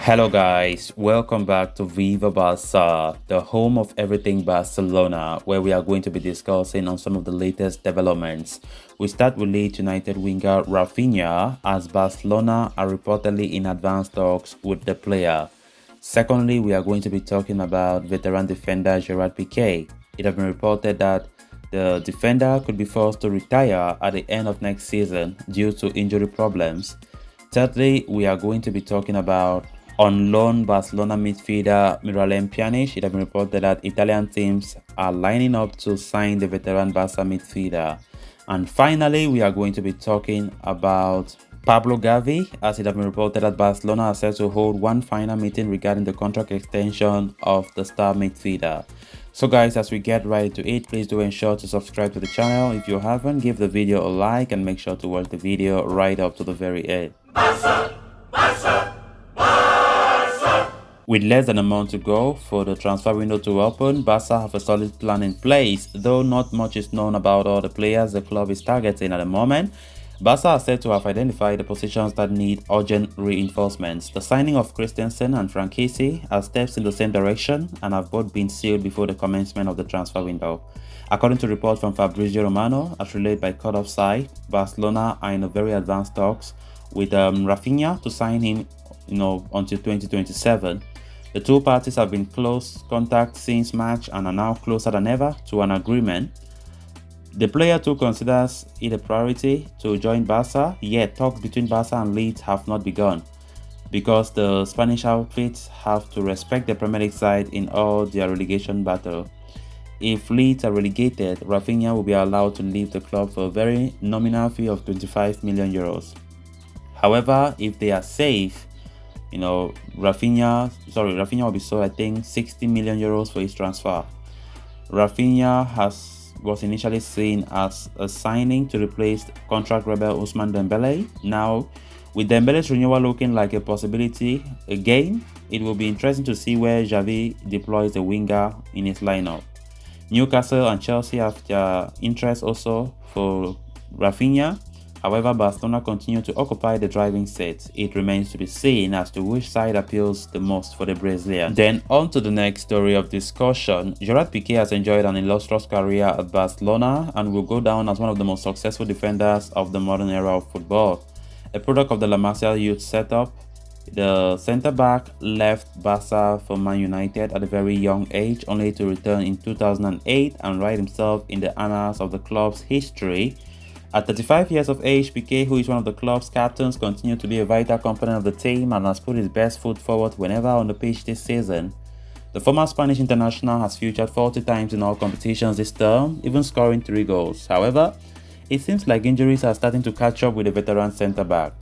Hello guys, welcome back to Viva Barca, the home of everything Barcelona, where we are going to be discussing on some of the latest developments. We start with Leeds United winger Raphinha, as Barcelona are reportedly in advanced talks with the player. Secondly, we are going to be talking about veteran defender Gerard Pique. It has been reported that the defender could be forced to retire at the end of next season due to injury problems. Thirdly, we are going to be talking about on loan Barcelona midfielder Miralem Pjanic. It has been reported that Italian teams are lining up to sign the veteran Barca midfielder. And finally, we are going to be talking about Pablo Gavi, as it has been reported that Barcelona are set to hold one final meeting regarding the contract extension of the star midfielder. So guys, as we get right into it, please do ensure to subscribe to the channel. If you haven't, give the video a like and make sure to watch the video right up to the very end. Barca! Barca! With less than a month to go for the transfer window to open, Barca have a solid plan in place. Though not much is known about all the players the club is targeting at the moment, Barca are said to have identified the positions that need urgent reinforcements. The signing of Christensen and Franquisi are steps in the same direction and have both been sealed before the commencement of the transfer window. According to reports from Fabrizio Romano, as relayed by Cut Offside, Barcelona are in a very advanced talks with Raphinha to sign him until 2027. The two parties have been in close contact since March and are now closer than ever to an agreement. The player too considers it a priority to join Barca, yet talks between Barca and Leeds have not begun, because the Spanish outfits have to respect the Premier League side in all their relegation battle. If Leeds are relegated, Raphinha will be allowed to leave the club for a very nominal fee of 25 million euros. However, if they are safe, Raphinha will be sold, I think, 60 million euros for his transfer. Raphinha was initially seen as a signing to replace contract rebel Ousmane Dembele. Now, with Dembele's renewal looking like a possibility again, it will be interesting to see where Gavi deploys the winger in his lineup. Newcastle and Chelsea have their interest also for Raphinha. However, Barcelona continue to occupy the driving seat. It remains to be seen as to which side appeals the most for the Brazilian. Then on to the next story of discussion. Gerard Pique has enjoyed an illustrious career at Barcelona and will go down as one of the most successful defenders of the modern era of football. A product of the La Masia youth setup, the centre-back left Barca for Man United at a very young age, only to return in 2008 and write himself in the annals of the club's history. At 35 years of age, Pique, who is one of the club's captains, continued to be a vital component of the team and has put his best foot forward whenever on the pitch this season. The former Spanish international has featured 40 times in all competitions this term, even scoring 3 goals. However, it seems like injuries are starting to catch up with the veteran centre-back.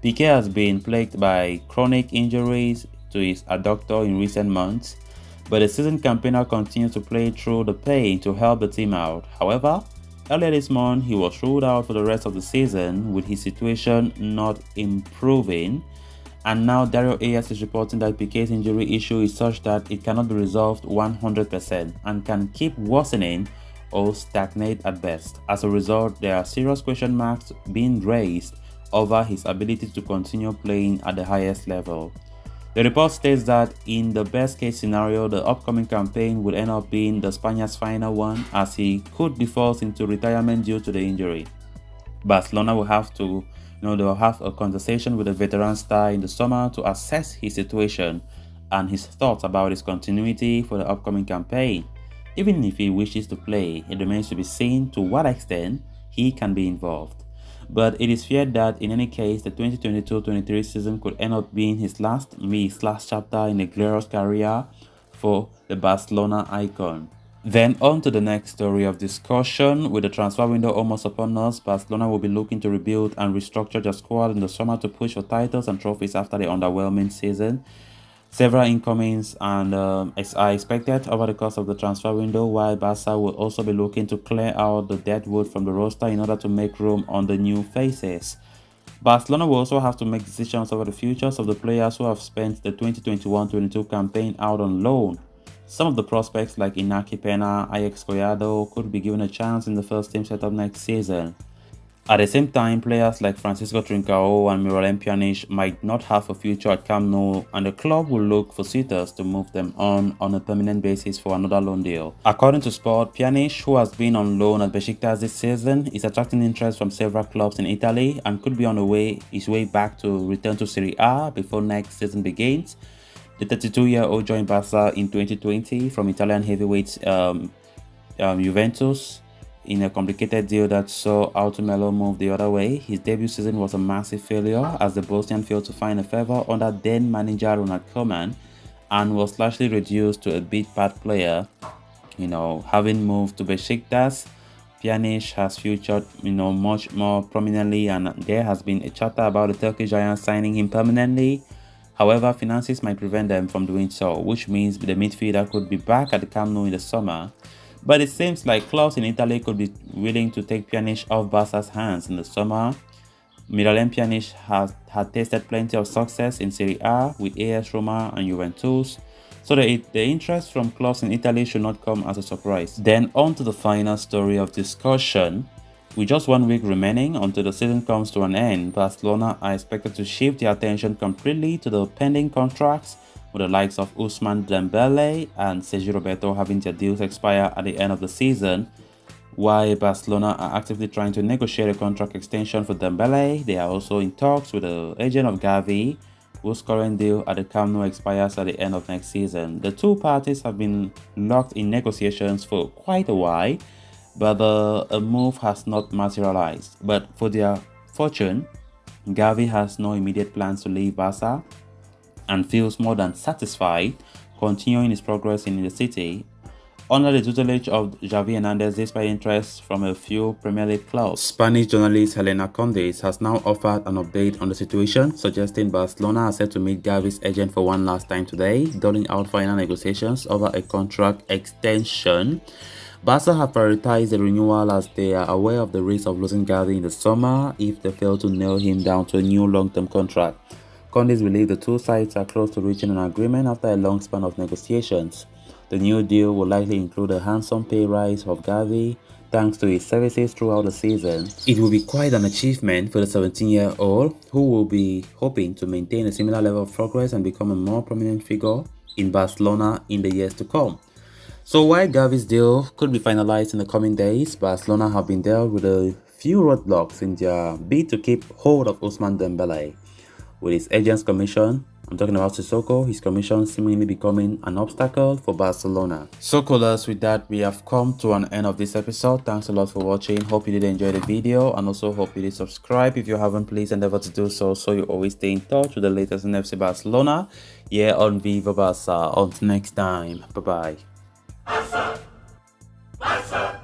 Pique has been plagued by chronic injuries to his adductor in recent months, but the season campaigner continues to play through the pain to help the team out. However, earlier this month, he was ruled out for the rest of the season, with his situation not improving. And now Dario Ayas is reporting that Pique's injury issue is such that it cannot be resolved 100% and can keep worsening or stagnate at best. As a result, there are serious question marks being raised over his ability to continue playing at the highest level. The report states that in the best case scenario, the upcoming campaign would end up being the Spaniard's final one, as he could be forced into retirement due to the injury. Barcelona will have to, they'll have a conversation with the veteran star in the summer to assess his situation and his thoughts about his continuity for the upcoming campaign. Even if he wishes to play, it remains to be seen to what extent he can be involved. But it is feared that in any case, the 2022-23 season could end up being his last chapter in a glorious career for the Barcelona icon. Then on to the next story of discussion. With the transfer window almost upon us, Barcelona will be looking to rebuild and restructure their squad in the summer to push for titles and trophies after the underwhelming season. Several incomings are expected over the course of the transfer window, while Barca will also be looking to clear out the dead wood from the roster in order to make room on the new faces. Barcelona will also have to make decisions over the futures of the players who have spent the 2021-22 campaign out on loan. Some of the prospects like Inaki Pena, Ajax Collado could be given a chance in the first team setup next season. At the same time, players like Francisco Trincao and Miralem Pjanic might not have a future at Camp Nou, and the club will look for suitors to move them on a permanent basis for another loan deal. According to Sport, Pjanic, who has been on loan at Besiktas this season, is attracting interest from several clubs in Italy and could be on his way back to return to Serie A before next season begins. The 32-year-old joined Barca in 2020 from Italian heavyweight Juventus in a complicated deal that saw Automelo move the other way. His debut season was a massive failure as the Bosnian failed to find a favour under then manager Ronald Koeman and was largely reduced to a bit part player. Having moved to Besiktas, Pjanic has featured much more prominently, and there has been a chatter about the Turkish giant signing him permanently. However, finances might prevent them from doing so, which means the midfielder could be back at the Camp Nou in the summer. But it seems like clubs in Italy could be willing to take Pjanic off Barca's hands in the summer. Miralem Pjanic had tasted plenty of success in Serie A with AS Roma and Juventus, so the interest from clubs in Italy should not come as a surprise. Then on to the final story of discussion. With just 1 week remaining until the season comes to an end, Barcelona are expected to shift their attention completely to the pending contracts, with the likes of Ousmane Dembele and Sergio Roberto having their deals expire at the end of the season. While Barcelona are actively trying to negotiate a contract extension for Dembele, they are also in talks with the agent of Gavi, whose current deal at the Camp Nou expires at the end of next season. The two parties have been locked in negotiations for quite a while, but a move has not materialized. But for their fortune, Gavi has no immediate plans to leave Barca and feels more than satisfied continuing his progress in the city under the tutelage of Xavi Hernandez despite interest from a few Premier League clubs. Spanish journalist Helena Condes has now offered an update on the situation, suggesting Barcelona are set to meet Gavi's agent for one last time today, doling out final negotiations over a contract extension. Barca have prioritized the renewal as they are aware of the risk of losing Gavi in the summer if they fail to nail him down to a new long-term contract. Condes believe the two sides are close to reaching an agreement after a long span of negotiations. The new deal will likely include a handsome pay rise of Gavi thanks to his services throughout the season. It will be quite an achievement for the 17-year-old, who will be hoping to maintain a similar level of progress and become a more prominent figure in Barcelona in the years to come. So while Gavi's deal could be finalized in the coming days, Barcelona have been dealt with a few roadblocks in their bid to keep hold of Ousmane Dembele. With his agent's commission, I'm talking about Sissoko, his commission seemingly becoming an obstacle for Barcelona. So callers, with that, we have come to an end of this episode. Thanks a lot for watching. Hope you did enjoy the video, and also hope you did subscribe. If you haven't, please endeavor to do so you always stay in touch with the latest in FC Barcelona here on Viva Barca. Until next time, bye bye. Barca! Barca!